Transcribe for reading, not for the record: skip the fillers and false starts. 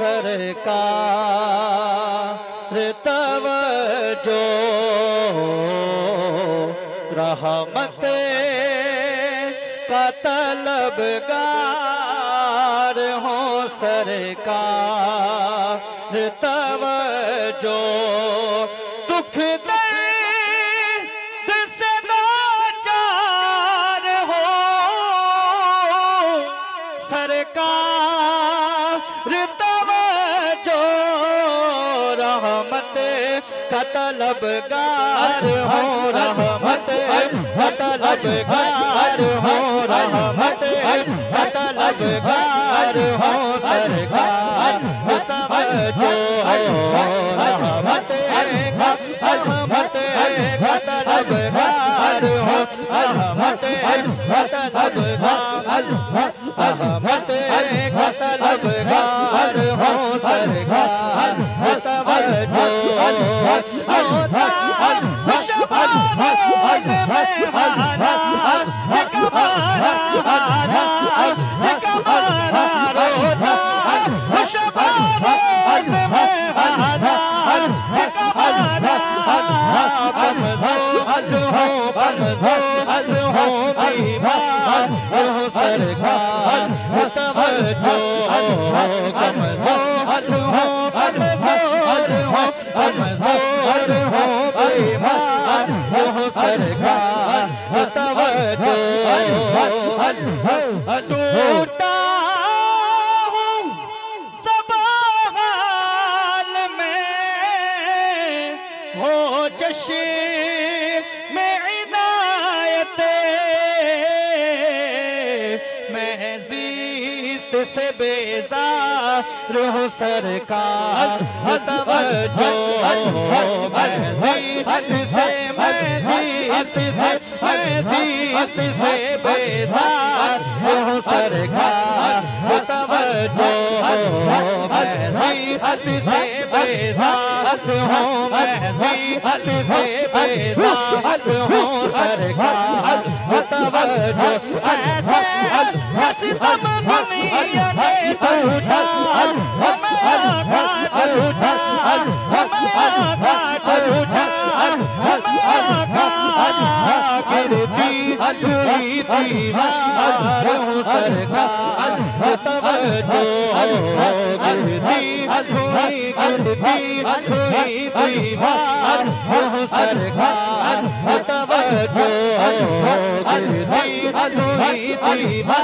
सरकार तवज्जो रहमत का तलबगार हो सरकार तवज्जो दुख दर्द से नाचार हो सरकार तवज्जो रहमत का तलबगार हो रहमत का तलबगार हो रहमत का तलबगार हो सरकार तवज्जो रहमत का तलबगार हो रहमत का तलबगार रहमत का तलबगार हो सरकार तवज्जो टूटा हूँ सब हाल में हो जश्न में इनायत मैं ज़ीस्त से बेज़ार हूँ सरकार तवज्जो मैं ज़ीस्त से बेज़ार हूँ सरकार तवज्जो मैं ज़ीस्त से बेज़ार हूँ मैं ज़ीस्त से बेज़ार हूँ सरकार तवज्जो ऐसे सितम दुनिया ने टूटा दीवार हूँ सरकार तवज्जो दीवार हूँ सरकार तवज्जो दीवार